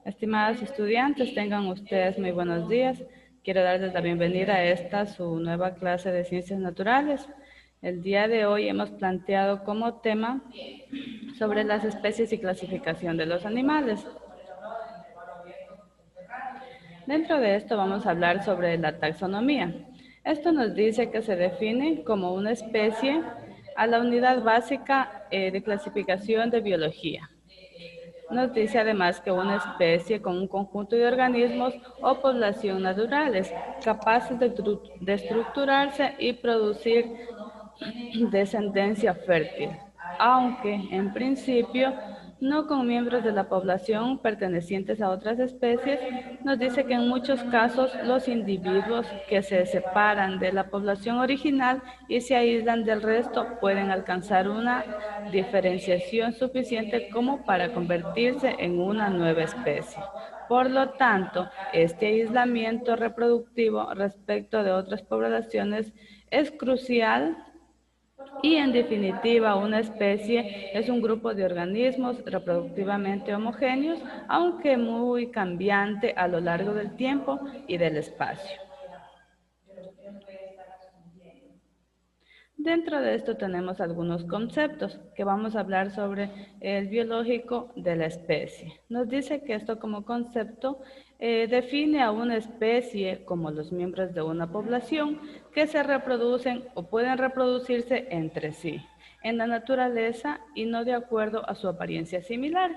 Estimados estudiantes, tengan ustedes muy buenos días. Quiero darles la bienvenida a esta, su nueva clase de Ciencias Naturales. El día de hoy hemos planteado como tema sobre las especies y clasificación de los animales. Dentro de esto vamos a hablar sobre la taxonomía. Esto nos dice que se define como una especie a la unidad básica de clasificación de biología. Nos dice además que una especie con un conjunto de organismos o población naturales capaces de estructurarse y producir descendencia fértil, aunque en principio no con miembros de la población pertenecientes a otras especies, nos dice que en muchos casos los individuos que se separan de la población original y se aíslan del resto pueden alcanzar una diferenciación suficiente como para convertirse en una nueva especie. Por lo tanto, este aislamiento reproductivo respecto de otras poblaciones es crucial y en definitiva, una especie es un grupo de organismos reproductivamente homogéneos, aunque muy cambiante a lo largo del tiempo y del espacio. Dentro de esto tenemos algunos conceptos que vamos a hablar sobre el biológico de la especie. Nos dice que esto como concepto define a una especie como los miembros de una población que se reproducen o pueden reproducirse entre sí en la naturaleza y no de acuerdo a su apariencia similar.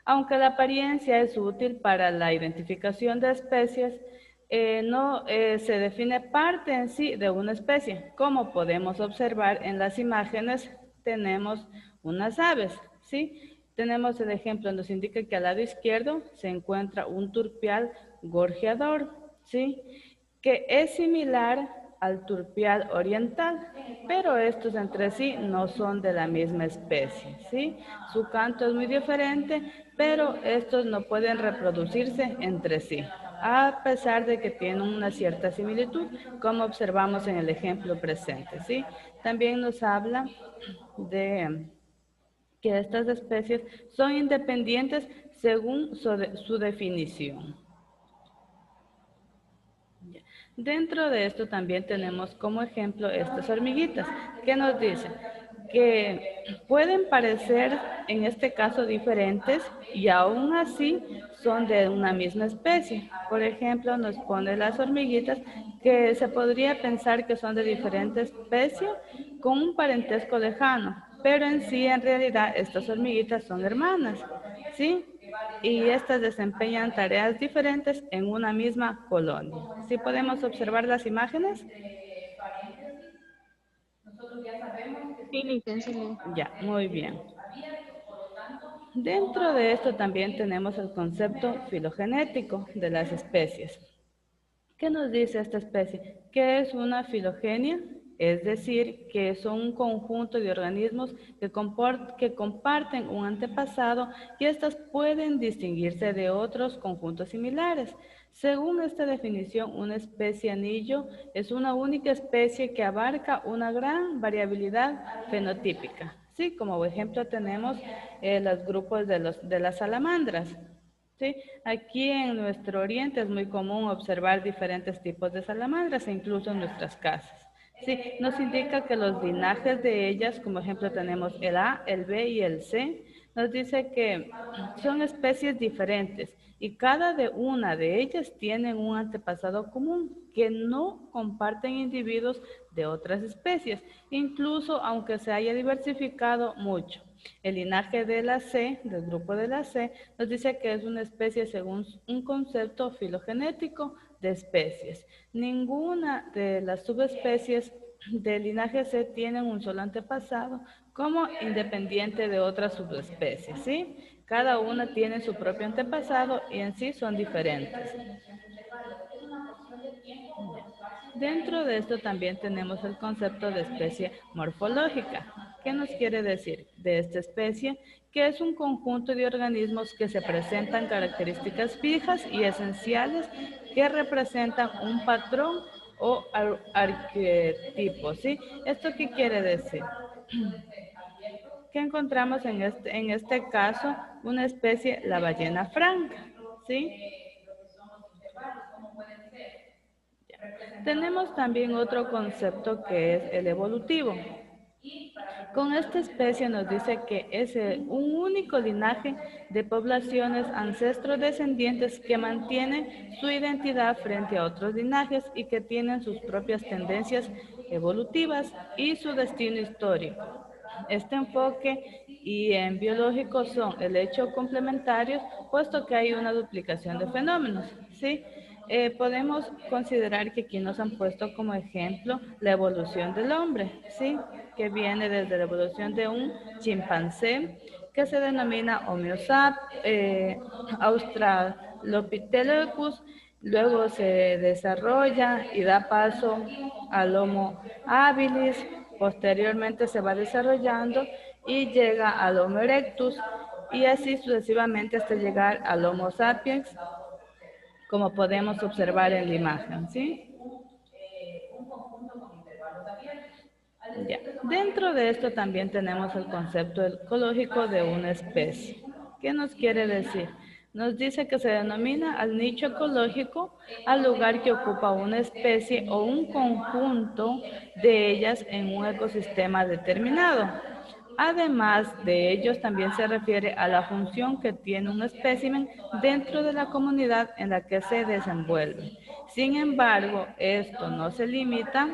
Aunque la apariencia es útil para la identificación de especies, no se define parte en sí de una especie. Como podemos observar en las imágenes, tenemos unas aves, ¿sí? Tenemos el ejemplo, nos indica que al lado izquierdo se encuentra un turpial gorjeador, ¿sí? Que es similar al turpial oriental, pero estos entre sí no son de la misma especie, ¿sí? Su canto es muy diferente, pero estos no pueden reproducirse entre sí, a pesar de que tienen una cierta similitud, como observamos en el ejemplo presente, ¿sí? También nos habla de que estas especies son independientes según su definición. Dentro de esto también tenemos como ejemplo estas hormiguitas, que nos dicen que pueden parecer en este caso diferentes y aún así son de una misma especie. Por ejemplo, nos pone las hormiguitas que se podría pensar que son de diferentes especies con un parentesco lejano, pero en sí en realidad estas hormiguitas son hermanas, ¿sí? Y estas desempeñan tareas diferentes en una misma colonia. ¿Sí podemos observar las imágenes? Sí, licenciada. Ya, muy bien. Dentro de esto también tenemos el concepto filogenético de las especies. ¿Qué nos dice esta especie? ¿Qué es una filogenia? Es decir, que son un conjunto de organismos que comparten un antepasado y estas pueden distinguirse de otros conjuntos similares. Según esta definición, una especie anillo es una única especie que abarca una gran variabilidad fenotípica. Sí, como ejemplo tenemos los grupos de las salamandras. Sí, aquí en nuestro oriente es muy común observar diferentes tipos de salamandras, e incluso en nuestras casas. Sí, nos indica que los linajes de ellas, como ejemplo tenemos el A, el B y el C, nos dice que son especies diferentes y cada una de ellas tienen un antepasado común que no comparten individuos de otras especies, incluso aunque se haya diversificado mucho. El linaje de la C, del grupo de la C, nos dice que es una especie según un concepto filogenético de especies. Ninguna de las subespecies del linaje C tienen un solo antepasado como independiente de otras subespecies, ¿sí? Cada una tiene su propio antepasado y en sí son diferentes. Dentro de esto también tenemos el concepto de especie morfológica. ¿Qué nos quiere decir de esta especie? Que es un conjunto de organismos que se presentan características fijas y esenciales que representan un patrón o arquetipo, ¿sí? ¿Esto qué quiere decir? Que encontramos en este caso una especie, la ballena franca. ¿Sí? Tenemos también otro concepto que es el evolutivo. Con esta especie nos dice que es un único linaje de poblaciones ancestro-descendientes que mantienen su identidad frente a otros linajes y que tienen sus propias tendencias evolutivas y su destino histórico. Este enfoque y en biológico son el hecho complementarios, puesto que hay una duplicación de fenómenos, ¿sí? Podemos considerar que aquí nos han puesto como ejemplo la evolución del hombre, ¿sí? Que viene desde la evolución de un chimpancé que se denomina Homo Australopithecus, luego se desarrolla y da paso al Homo habilis, posteriormente se va desarrollando y llega al Homo erectus y así sucesivamente hasta llegar al Homo sapiens, como podemos observar en la imagen, ¿sí? Ya. Dentro de esto también tenemos el concepto ecológico de una especie. ¿Qué nos quiere decir? Nos dice que se denomina al nicho ecológico al lugar que ocupa una especie o un conjunto de ellas en un ecosistema determinado. Además de ellos, también se refiere a la función que tiene un espécimen dentro de la comunidad en la que se desenvuelve. Sin embargo, esto no se limita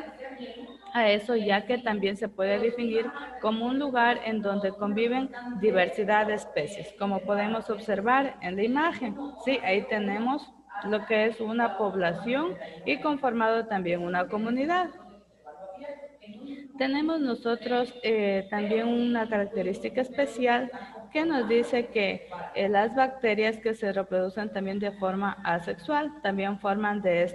a eso, ya que también se puede definir como un lugar en donde conviven diversidad de especies, como podemos observar en la imagen. Sí, ahí tenemos lo que es una población y conformado también una comunidad. Tenemos nosotros también una característica especial que nos dice que las bacterias que se reproducen también de forma asexual también forman de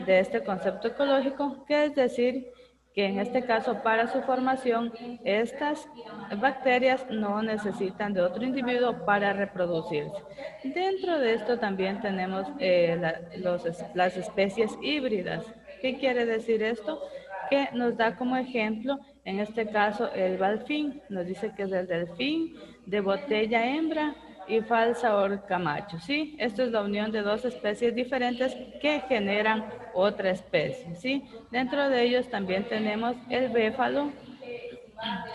este concepto ecológico, que es decir, que en este caso para su formación estas bacterias no necesitan de otro individuo para reproducirse. Dentro de esto también tenemos las especies híbridas. ¿Qué quiere decir esto? Que nos da como ejemplo, en este caso, el delfín. Nos dice que es el delfín de botella hembra y falsa orca macho, ¿sí? Esto es la unión de dos especies diferentes que generan otra especie, ¿sí? Dentro de ellos también tenemos el béfalo,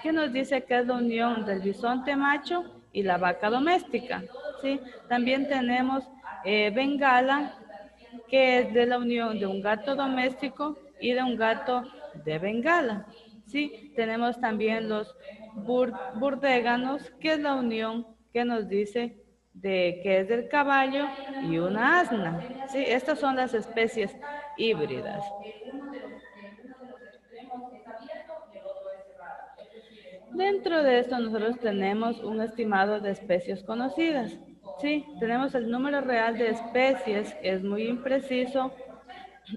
que nos dice que es la unión del bisonte macho y la vaca doméstica, ¿sí? También tenemos bengala, que es de la unión de un gato doméstico y de un gato de Bengala. ¿Sí? Tenemos también los burdéganos, que es la unión que nos dice de que es del caballo y una asna. ¿Sí? Estas son las especies híbridas. Dentro de esto nosotros tenemos un estimado de especies conocidas. Sí, tenemos el número real de especies, es muy impreciso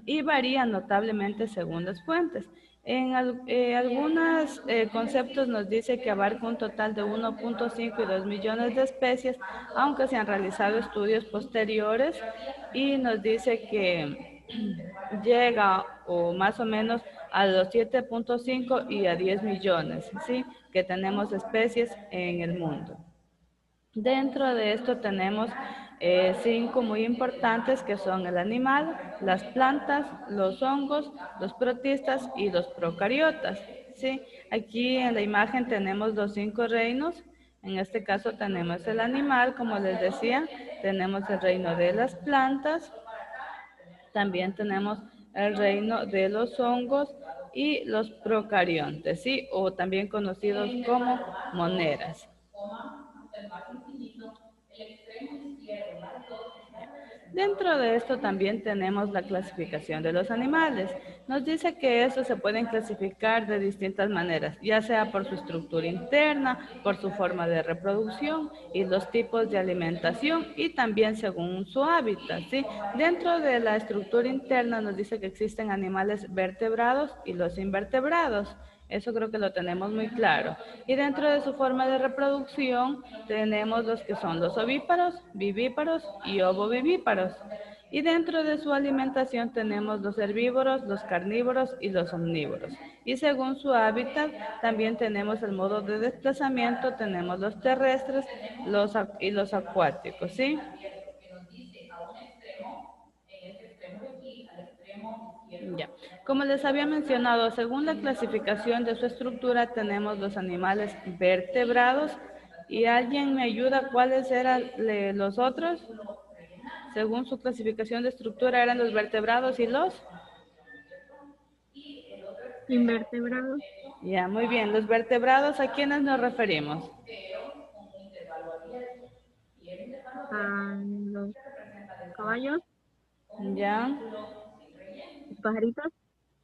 y varía notablemente según las fuentes. En algunos conceptos nos dice que abarca un total de 1.5 y 2 millones de especies, aunque se han realizado estudios posteriores y nos dice que llega o más o menos a los 7.5 y a 10 millones, ¿sí? Que tenemos especies en el mundo. Dentro de esto tenemos 5 muy importantes que son el animal, las plantas, los hongos, los protistas y los procariotas, ¿sí? Aquí en la imagen tenemos los 5 reinos. En este caso tenemos el animal, como les decía, tenemos el reino de las plantas, también tenemos el reino de los hongos y los procariontes, ¿sí? O también conocidos como moneras. Dentro de esto también tenemos la clasificación de los animales. Nos dice que estos se pueden clasificar de distintas maneras, ya sea por su estructura interna, por su forma de reproducción y los tipos de alimentación y también según su hábitat, ¿sí? Dentro de la estructura interna nos dice que existen animales vertebrados y los invertebrados. Eso creo que lo tenemos muy claro. Y dentro de su forma de reproducción tenemos los que son los ovíparos, vivíparos y ovovivíparos. Y dentro de su alimentación tenemos los herbívoros, los carnívoros y los omnívoros. Y según su hábitat también tenemos el modo de desplazamiento, tenemos los terrestres y los acuáticos, ¿sí? Ya. Como les había mencionado, según la clasificación de su estructura, tenemos los animales vertebrados. ¿Y alguien me ayuda cuáles eran los otros? Según su clasificación de estructura, eran los vertebrados y los... Invertebrados. Ya, muy bien. Los vertebrados, ¿a quiénes nos referimos? A los caballos, Ya, los pajaritos.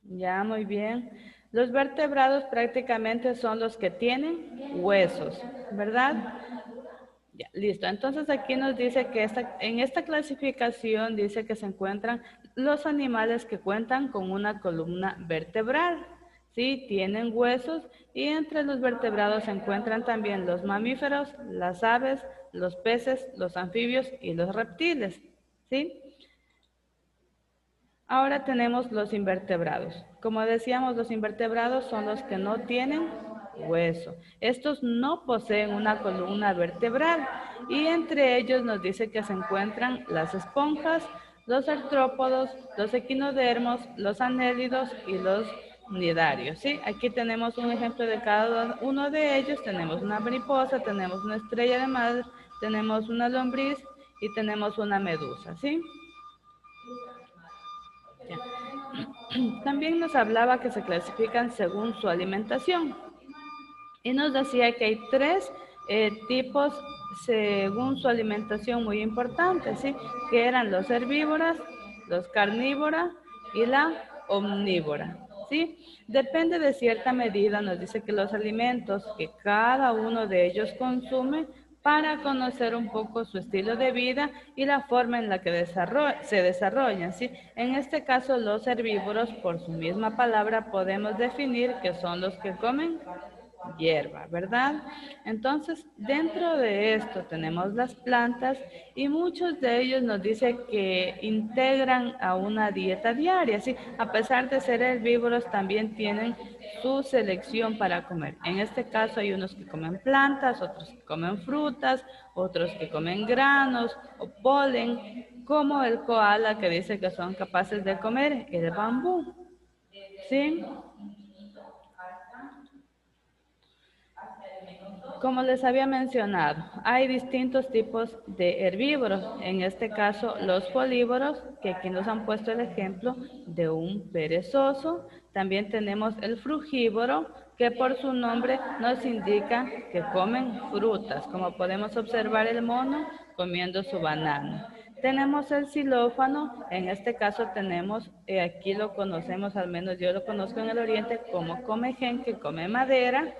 ya, muy bien. Los vertebrados prácticamente son los que tienen huesos, ¿verdad? Ya, listo. Entonces aquí nos dice que en esta clasificación dice que se encuentran los animales que cuentan con una columna vertebral. Sí, tienen huesos y entre los vertebrados se encuentran también los mamíferos, las aves, los peces, los anfibios y los reptiles. ¿Sí? Ahora tenemos los invertebrados. Como decíamos, los invertebrados son los que no tienen hueso. Estos no poseen una columna vertebral y entre ellos nos dice que se encuentran las esponjas, los artrópodos, los equinodermos, los anélidos y los nidarios. ¿Sí? Aquí tenemos un ejemplo de cada uno de ellos. Tenemos una mariposa, tenemos una estrella de mar, tenemos una lombriz y tenemos una medusa. ¿Sí? Ya. También nos hablaba que se clasifican según su alimentación y nos decía que hay tres tipos según su alimentación muy importantes, ¿sí? Que eran los herbívoros, los carnívoros y la omnívora, ¿sí? Depende de cierta medida, nos dice que los alimentos que cada uno de ellos consume para conocer un poco su estilo de vida y la forma en la que se desarrollan, ¿sí? En este caso, los herbívoros, por su misma palabra, podemos definir que son los que comen hierba, ¿verdad? Entonces, dentro de esto tenemos las plantas y muchos de ellos nos dicen que integran a una dieta diaria, ¿sí? A pesar de ser herbívoros, también tienen su selección para comer. En este caso hay unos que comen plantas, otros que comen frutas, otros que comen granos o polen, como el koala que dice que son capaces de comer el bambú, ¿sí? Como les había mencionado, hay distintos tipos de herbívoros, en este caso los folívoros, que aquí nos han puesto el ejemplo de un perezoso. También tenemos el frugívoro, que por su nombre nos indica que comen frutas, como podemos observar el mono comiendo su banano. Tenemos el xilófano, en este caso tenemos, aquí lo conocemos, al menos yo lo conozco en el oriente, como comején, que come madera.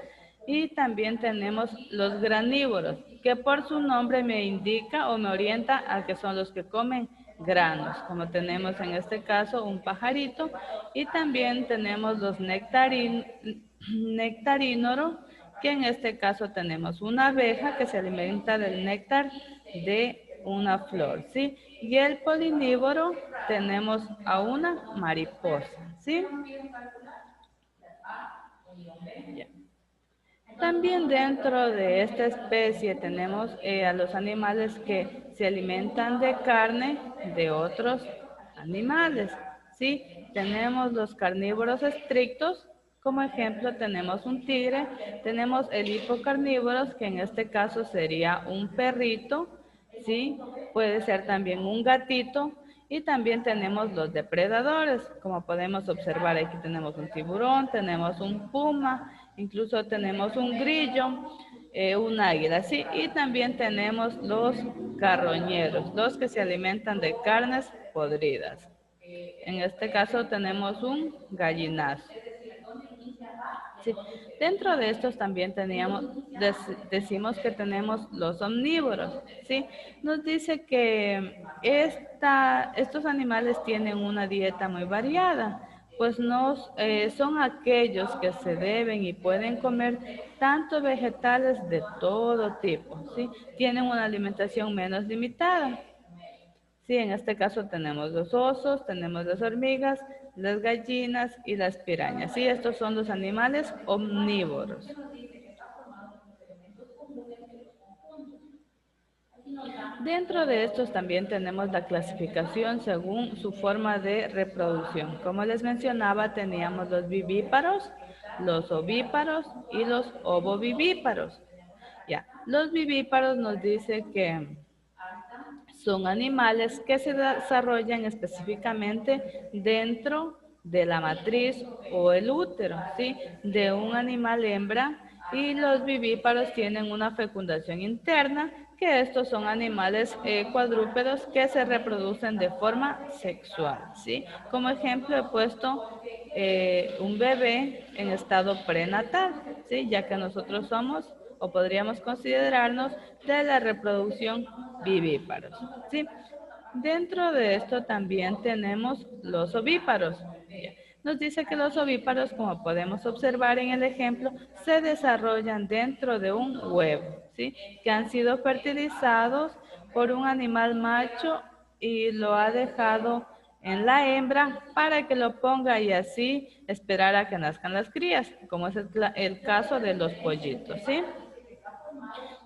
Y también tenemos los granívoros, que por su nombre me indica o me orienta a que son los que comen granos, como tenemos en este caso un pajarito. Y también tenemos los nectarínoros, que en este caso tenemos una abeja que se alimenta del néctar de una flor, ¿sí? Y el polinívoro tenemos a una mariposa, ¿sí? Ya. También dentro de esta especie tenemos a los animales que se alimentan de carne de otros animales, ¿sí? Tenemos los carnívoros estrictos, como ejemplo tenemos un tigre, tenemos el hipocarnívoros, que en este caso sería un perrito, ¿sí? Puede ser también un gatito, y también tenemos los depredadores, como podemos observar aquí tenemos un tiburón, tenemos un puma, incluso tenemos un grillo, un águila, ¿sí? Y también tenemos los carroñeros, los que se alimentan de carnes podridas. En este caso tenemos un gallinazo. Sí. Dentro de estos también decimos que tenemos los omnívoros, ¿sí? Nos dice que estos animales tienen una dieta muy variada, pues no son aquellos que se deben y pueden comer tanto vegetales de todo tipo, ¿sí? Tienen una alimentación menos limitada. Sí, en este caso tenemos los osos, tenemos las hormigas, las gallinas y las pirañas. Sí, estos son los animales omnívoros. Dentro de estos también tenemos la clasificación según su forma de reproducción. Como les mencionaba, teníamos los vivíparos, los ovíparos y los ovovivíparos. Ya, los vivíparos nos dice que son animales que se desarrollan específicamente dentro de la matriz o el útero, ¿sí? De un animal hembra, y los vivíparos tienen una fecundación interna, que estos son animales cuadrúpedos que se reproducen de forma sexual, ¿sí? Como ejemplo he puesto un bebé en estado prenatal, ¿sí? Ya que nosotros somos o podríamos considerarnos de la reproducción vivíparos, ¿sí? Dentro de esto también tenemos los ovíparos. Nos dice que los ovíparos, como podemos observar en el ejemplo, se desarrollan dentro de un huevo, ¿sí? Que han sido fertilizados por un animal macho y lo ha dejado en la hembra para que lo ponga y así esperar a que nazcan las crías, como es el caso de los pollitos, ¿sí?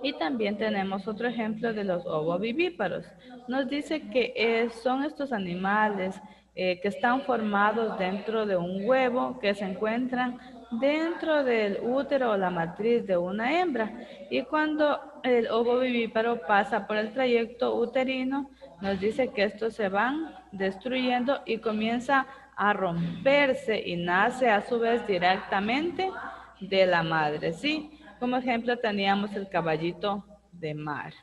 Y también tenemos otro ejemplo de los ovovivíparos. Nos dice que son estos animales que están formados dentro de un huevo que se encuentran dentro del útero o la matriz de una hembra. Y cuando el ovovivíparo pasa por el trayecto uterino, nos dice que estos se van destruyendo y comienza a romperse y nace a su vez directamente de la madre, ¿sí? Como ejemplo teníamos el caballito de mar.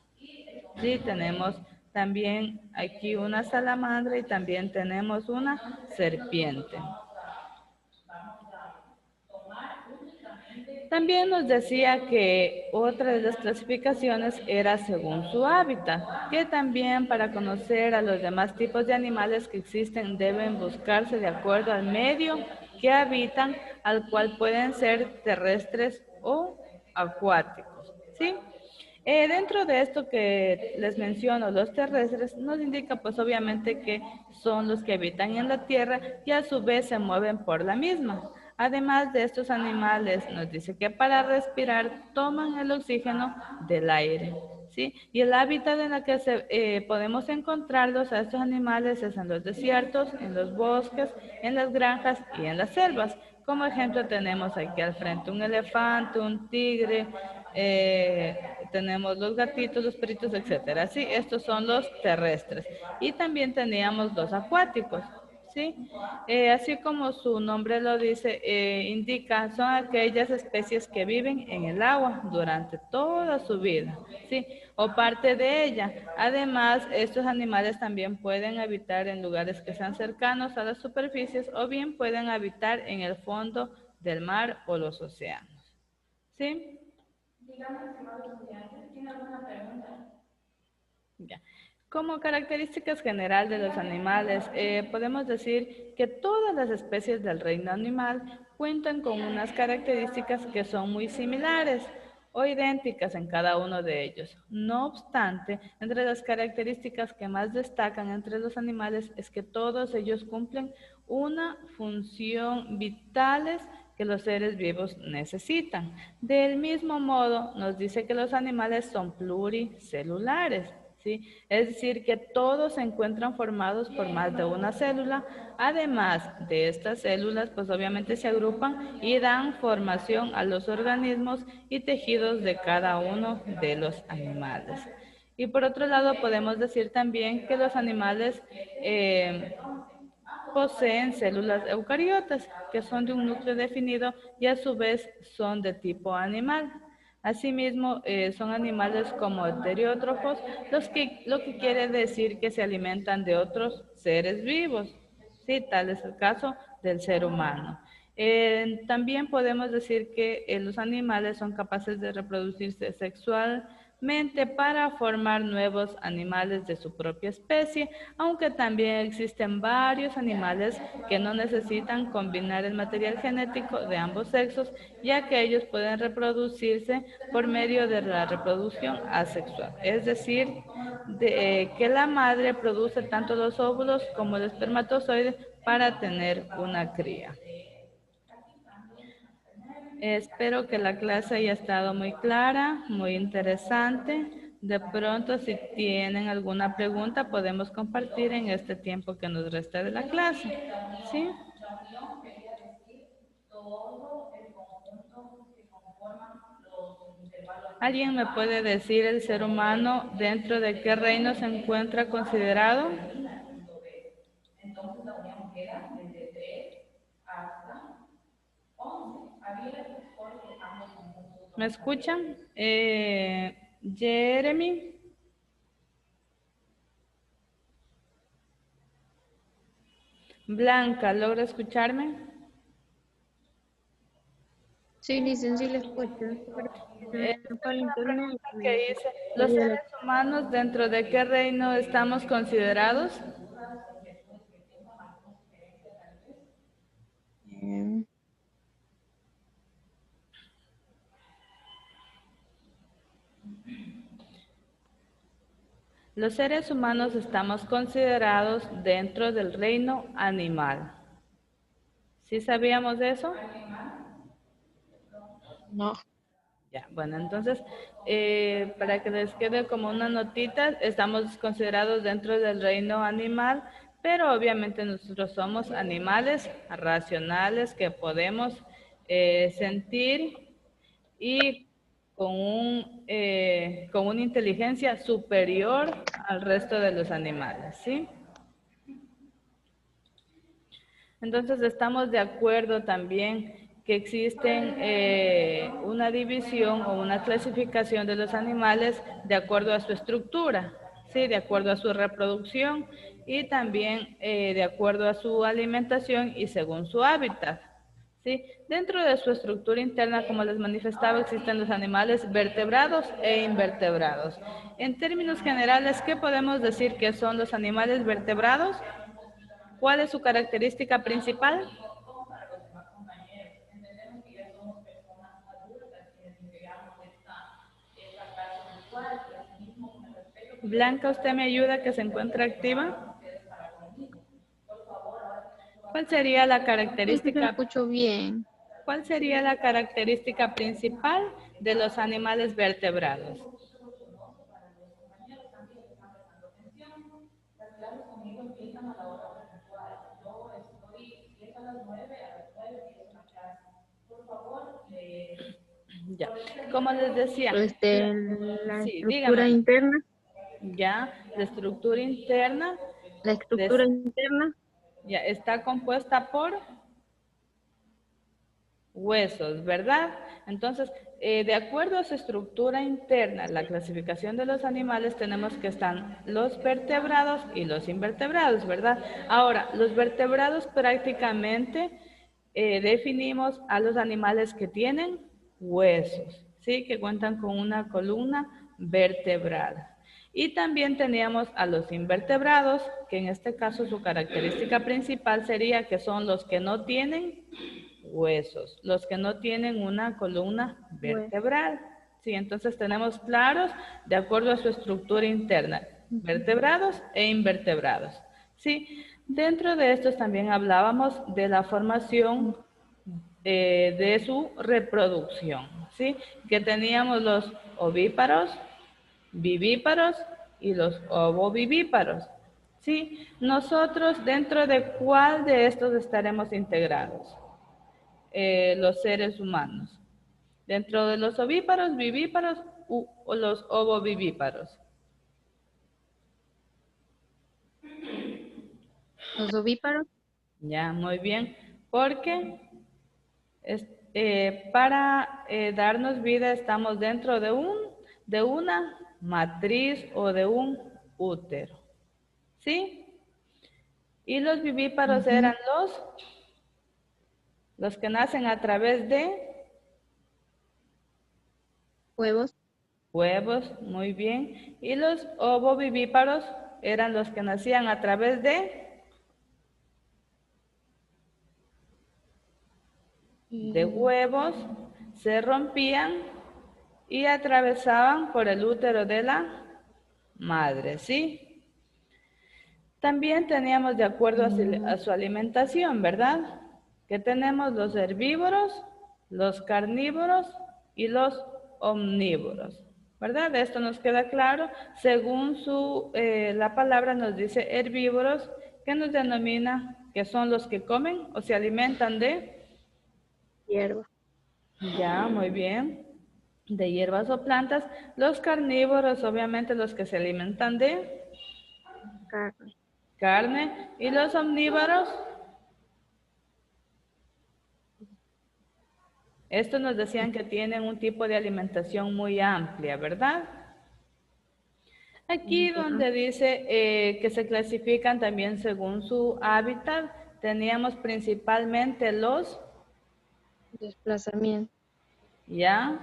Sí, tenemos también aquí una salamandra y también tenemos una serpiente. También nos decía que otra de las clasificaciones era según su hábitat, que también para conocer a los demás tipos de animales que existen deben buscarse de acuerdo al medio que habitan, al cual pueden ser terrestres o acuáticos, ¿sí? Dentro de esto que les menciono, los terrestres, nos indica pues obviamente que son los que habitan en la tierra y a su vez se mueven por la misma. Además de estos animales, nos dice que para respirar toman el oxígeno del aire, ¿sí? Y el hábitat en el que podemos encontrarlos a estos animales es en los desiertos, en los bosques, en las granjas y en las selvas. Como ejemplo tenemos aquí al frente un elefante, un tigre, tenemos los gatitos, los perritos, etcétera. Sí, estos son los terrestres. Y también teníamos los acuáticos. ¿Sí? Así como su nombre lo dice, indica, son aquellas especies que viven en el agua durante toda su vida, ¿sí? O parte de ella. Además, estos animales también pueden habitar en lugares que sean cercanos a las superficies o bien pueden habitar en el fondo del mar o los océanos, ¿sí? Dígame, estimados estudiantes, ¿tiene alguna pregunta? Ya. Como características general de los animales, podemos decir que todas las especies del reino animal cuentan con unas características que son muy similares o idénticas en cada uno de ellos. No obstante, entre las características que más destacan entre los animales es que todos ellos cumplen una función vitales que los seres vivos necesitan. Del mismo modo, nos dice que los animales son pluricelulares, ¿sí? Es decir, que todos se encuentran formados por más de una célula. Además de estas células, pues obviamente se agrupan y dan formación a los organismos y tejidos de cada uno de los animales. Y por otro lado, podemos decir también que los animales poseen células eucariotas, que son de un núcleo definido y a su vez son de tipo animal. Asimismo, son animales como heterótrofos, lo que quiere decir que se alimentan de otros seres vivos. Sí, tal es el caso del ser humano. También podemos decir que los animales son capaces de reproducirse sexualmente para formar nuevos animales de su propia especie, aunque también existen varios animales que no necesitan combinar el material genético de ambos sexos, ya que ellos pueden reproducirse por medio de la reproducción asexual, es decir, que la madre produce tanto los óvulos como el espermatozoide para tener una cría. Espero que la clase haya estado muy clara, muy interesante. De pronto, si tienen alguna pregunta, podemos compartir en este tiempo que nos resta de la clase. ¿Sí? ¿Alguien me puede decir el ser humano dentro de qué reino se encuentra considerado? ¿Me escuchan? Jeremy. Blanca, ¿logra escucharme? Sí, licencia, le escucho. Esta Se fue es al una internet. pregunta que hice. ¿Los seres humanos dentro de qué reino estamos considerados? Los seres humanos estamos considerados dentro del reino animal. ¿Sí sabíamos de eso? No. Ya, bueno, entonces, para que les quede como una notita, estamos considerados dentro del reino animal, pero obviamente nosotros somos animales racionales que podemos sentir y con una inteligencia superior al resto de los animales, ¿sí? Entonces estamos de acuerdo también que existen una división o una clasificación de los animales de acuerdo a su estructura, ¿sí? De acuerdo a su reproducción y también de acuerdo a su alimentación y según su hábitat. ¿Sí? Dentro de su estructura interna, como les manifestaba, existen los animales vertebrados e invertebrados. En términos generales, ¿qué podemos decir que son los animales vertebrados? ¿Cuál es su característica principal? Blanca, ¿usted me ayuda que se encuentre activa? ¿Cuál sería la Sí, sí, se característica? escuchó bien. ¿Cuál sería la característica principal de los animales vertebrados? Ya, como les decía, La sí, estructura dígamelo. interna, Ya, la estructura interna la estructura interna, ya está compuesta por huesos, ¿verdad? Entonces, de acuerdo a su estructura interna, la clasificación de los animales, tenemos que están los vertebrados y los invertebrados, ¿verdad? Ahora, los vertebrados prácticamente definimos a los animales que tienen huesos, ¿sí? Que cuentan con una columna vertebral. Y también teníamos a los invertebrados, que en este caso su característica principal sería que son los que no tienen huesos, los que no tienen una columna pues, vertebral. Sí, entonces tenemos claros de acuerdo a su estructura interna, vertebrados e invertebrados. Sí, dentro de estos también hablábamos de la formación de su reproducción, ¿sí? Que teníamos los ovíparos, vivíparos y los ovovivíparos. ¿Sí? Nosotros dentro de cuál de estos estaremos integrados, los seres humanos. Dentro de los ovíparos, vivíparos o los ovovivíparos. los ovíparos, Ya, muy bien. Porque para darnos vida estamos dentro de una matriz o de un útero. ¿Sí? Y los vivíparos eran los que nacen a través de huevos, huevos, muy bien. Y los ovovivíparos eran los que nacían a través de y huevos, se rompían y atravesaban por el útero de la madre, ¿sí? También teníamos de acuerdo a su alimentación, ¿verdad? Que tenemos los herbívoros, los carnívoros y los omnívoros, ¿verdad? Esto nos queda claro. Según la palabra nos dice herbívoros, que nos denomina que son los que comen o se alimentan de, hierba, ya, muy bien, de hierbas o plantas. Los carnívoros, obviamente los que se alimentan de carne, carne. Y los omnívoros, estos nos decían que tienen un tipo de alimentación muy amplia, ¿verdad? Aquí ya, donde dice que se clasifican también según su hábitat, teníamos principalmente los, desplazamiento, ¿ya?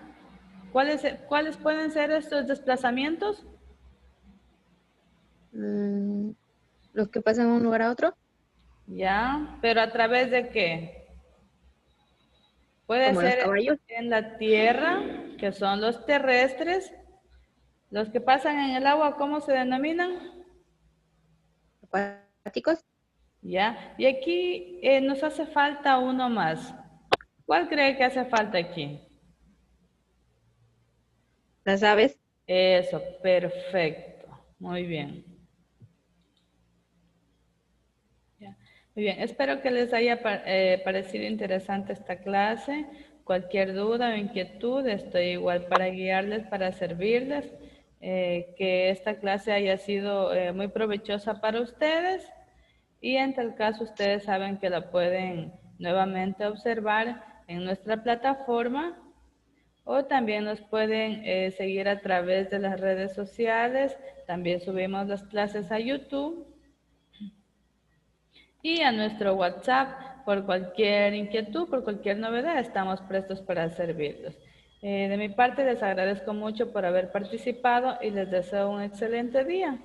¿Cuáles pueden ser estos desplazamientos? mm, los que pasan de un lugar a otro, ¿Ya? ¿Pero a través de qué? Puede como los ser caballos, en la tierra, que son los terrestres, los que pasan en el agua, ¿cómo se denominan? acuáticos, ¿Ya? Y aquí nos hace falta uno más. ¿Cuál cree que hace falta aquí? las aves, Eso, perfecto. Muy bien. Ya. Muy bien, espero que les haya parecido interesante esta clase. Cualquier duda o inquietud, estoy igual para guiarles, para servirles. Que esta clase haya sido muy provechosa para ustedes y en tal caso ustedes saben que la pueden nuevamente observar en nuestra plataforma o también nos pueden seguir a través de las redes sociales. También subimos las clases a YouTube y a nuestro WhatsApp por cualquier inquietud, por cualquier novedad, estamos prestos para servirlos. De mi parte les agradezco mucho por haber participado y les deseo un excelente día.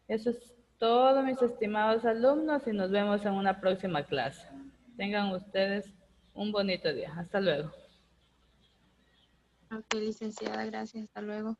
Eso es todo, mis estimados alumnos, y nos vemos en una próxima clase. Tengan ustedes un bonito día. Hasta luego. ok, licenciada, gracias, hasta luego.